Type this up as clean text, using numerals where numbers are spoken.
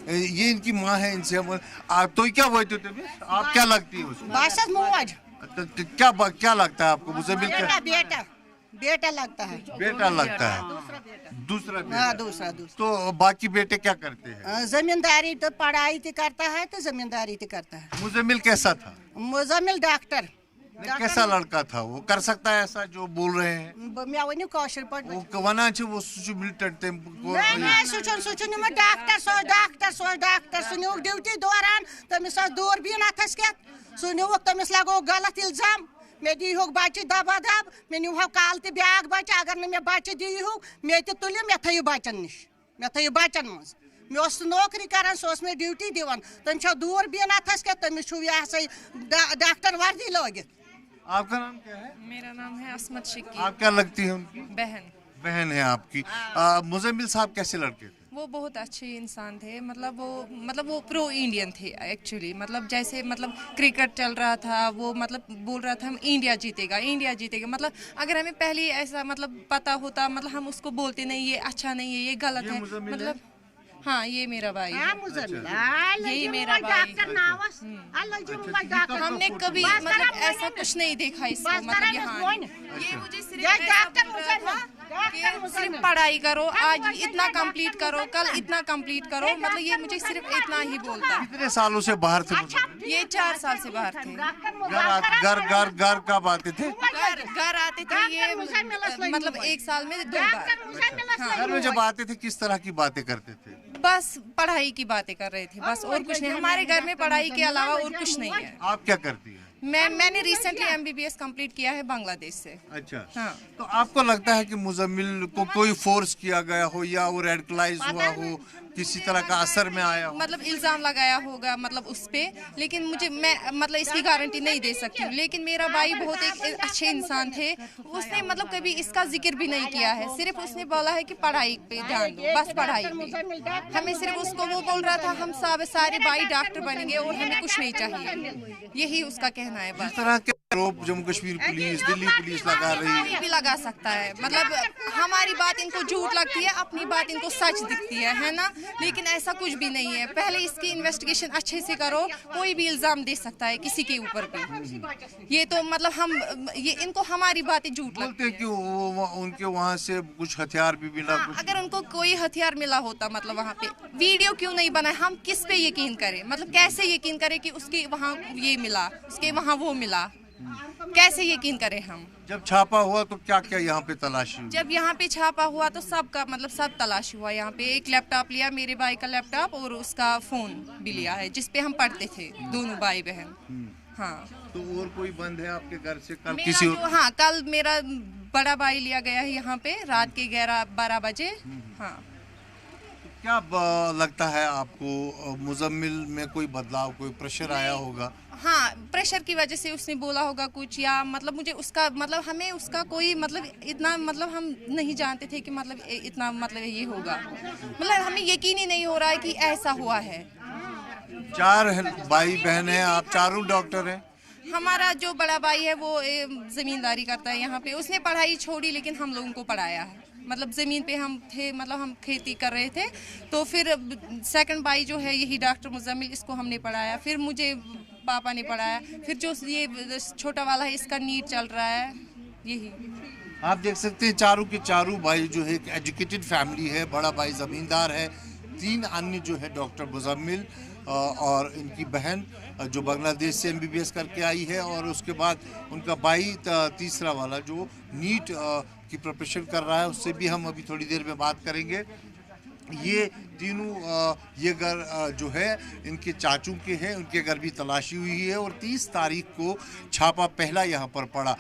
ये इनकी माँ है, इनसे हम आप तो क्या बोलते थे, आप क्या लगती है उसको? बस मौज। क्या लगता है आपको मुजम्मिल? बेटा बेटा बेटा लगता है। बेटा लगता है, दूसरा बेटा। हाँ दूसरा। तो बाकी बेटे क्या करते हैं? जमींदारी तो पढ़ाई तो करता है तो जमींदारी तो करता है। मुजम्मिल कैसा था? मुजम्मिल डॉक्टर। कैसा लड़का था वो? कर सकता है ऐसा जो बोल रहे हैं? मैं वही कौशल पढ़ वो वना वो मिलिटेंट थे नहीं डॉक्टर सुन ड्यूटी दौरान तमिस दूरबीन अथस क्या सुन तमिस लगो गलत इल्जाम मे दी बच्चे दबा दब मे नुह कल तो ब्याक बच्चे अगर मे बच्चे दी मे तुल मे थो बच्चन निश मे थो बच्चन मज मे नौकरी करान सो मे ड्यूटी दिवान तम दूरबीन अथस क्या तमिस यह डॉक्टर वर्दी लगित। आपका नाम क्या है? मेरा नाम है असमत शिक्की। आप क्या लगती है उनकी? बहन। बहन है आपकी। मुजम्मिल साहब कैसे लड़के थे? वो बहुत अच्छे इंसान थे, मतलब वो प्रो इंडियन थे एक्चुअली। मतलब जैसे मतलब क्रिकेट चल रहा था, वो मतलब बोल रहा था हम इंडिया जीतेगा इंडिया जीतेगा। मतलब अगर हमें पहले ही ऐसा मतलब पता होता, मतलब हम उसको बोलते नहीं ये अच्छा नहीं है ये गलत है। मतलब हाँ ये मेरा भाई है। यही मेरा भाई। हमने कभी मतलब ऐसा कुछ नहीं देखा इसको। मतलब यहाँ ये मुझे सिर्फ पढ़ाई करो, आज इतना कंप्लीट करो, कल इतना कंप्लीट करो, मतलब ये मुझे सिर्फ इतना ही बोलता है। कितने सालों से बाहर थे? ये 4 साल से बाहर थे। घर कब आते थे? घर आते थे ये मतलब 1 साल में 2 बार। घर में जब आते थे किस तरह की बातें करते थे? बस पढ़ाई की बातें कर रहे थे, बस और कुछ नहीं। हमारे घर में पढ़ाई के अलावा और कुछ नहीं है। आप क्या करती है? मैंने रिसेंटली MBBS कंप्लीट किया है बांग्लादेश से। अच्छा। हाँ। तो आपको लगता है कि मुजम्मिल को कोई फोर्स किया गया हो या वो रेडिकलाइज हुआ हो, किसी तरह का असर में आया हो? मतलब इल्जाम लगाया होगा मतलब उस पे, लेकिन मैं मतलब इसकी गारंटी नहीं दे सकती हूँ। लेकिन मेरा भाई बहुत एक अच्छे इंसान थे, उसने मतलब कभी इसका जिक्र भी नहीं किया है। सिर्फ उसने बोला है कि पढ़ाई पे ध्यान दो, बस पढ़ाई पे। हमें सिर्फ उसको वो बोल रहा था हम सारे भाई डॉक्टर बनेंगे और हमें कुछ नहीं चाहिए, यही उसका कहना है बस। इस तरह के आरोप जम्मू कश्मीर पुलिस, दिल्ली पुलिस लगा रही है। भी लगा सकता है, मतलब हमारी बात इनको झूठ लगती है, अपनी बात इनको सच दिखती है ना। लेकिन ऐसा कुछ भी नहीं है। पहले इसकी इन्वेस्टिगेशन अच्छे से करो, कोई भी इल्जाम दे सकता है किसी के ऊपर भी। ये तो मतलब इनको हमारी बातें झूठ लगती है। कि उनके वहाँ से कुछ हथियार भी मिला। अगर उनको कोई हथियार मिला होता, मतलब वहाँ पे वीडियो क्यों नहीं बनाए? हम किस पे यकीन करें? मतलब कैसे यकीन करें कि उसके वहाँ ये मिला, उसके वहाँ वो मिला? कैसे यकीन करें हम? जब छापा हुआ तो क्या क्या यहाँ पे तलाशी हुई? जब यहाँ पे छापा हुआ तो सबका मतलब सब तलाशी हुआ। यहाँ पे एक लैपटॉप लिया, मेरे भाई का लैपटॉप, और उसका फोन भी लिया है जिसपे हम पढ़ते थे दोनों भाई बहन। हाँ। तो और कोई बंद है आपके घर से? कल मेरा किसी हाँ कल मेरा बड़ा भाई लिया गया है यहाँ पे रात के 11-12 बजे। हाँ। क्या लगता है आपको, मुजम्मिल में कोई बदलाव, कोई प्रेशर आया होगा? हाँ प्रेशर की वजह से उसने बोला होगा कुछ, या मतलब मुझे उसका मतलब हमें उसका कोई मतलब इतना मतलब हम नहीं जानते थे कि मतलब इतना मतलब ये होगा। मतलब हमें यकीन ही नहीं हो रहा है कि ऐसा हुआ है। 4 भाई बहन हैं, आप चारों डॉक्टर हैं? हमारा जो बड़ा भाई है वो जमींदारी करता है यहाँ पे, उसने पढ़ाई छोड़ी लेकिन हम लोगों को पढ़ाया है। मतलब ज़मीन पे हम थे, मतलब हम खेती कर रहे थे। तो फिर सेकंड भाई जो है यही डॉक्टर मुजम्मिल, इसको हमने पढ़ाया। फिर मुझे पापा ने पढ़ाया। फिर जो ये छोटा वाला है इसका नीट चल रहा है। यही आप देख सकते हैं चारों के चारों भाई जो है एक एजुकेटेड फैमिली है। बड़ा भाई ज़मींदार है, 3 अन्य जो है डॉक्टर मुजम्मिल और इनकी बहन जो बांग्लादेश से MBBS करके आई है, और उसके बाद उनका भाई तीसरा वाला जो नीट की प्रिपरेशन कर रहा है, उससे भी हम अभी थोड़ी देर में बात करेंगे। ये तीनों ये घर जो है इनके चाचू के हैं, उनके घर भी तलाशी हुई है और 30 तारीख को छापा पहला यहाँ पर पड़ा।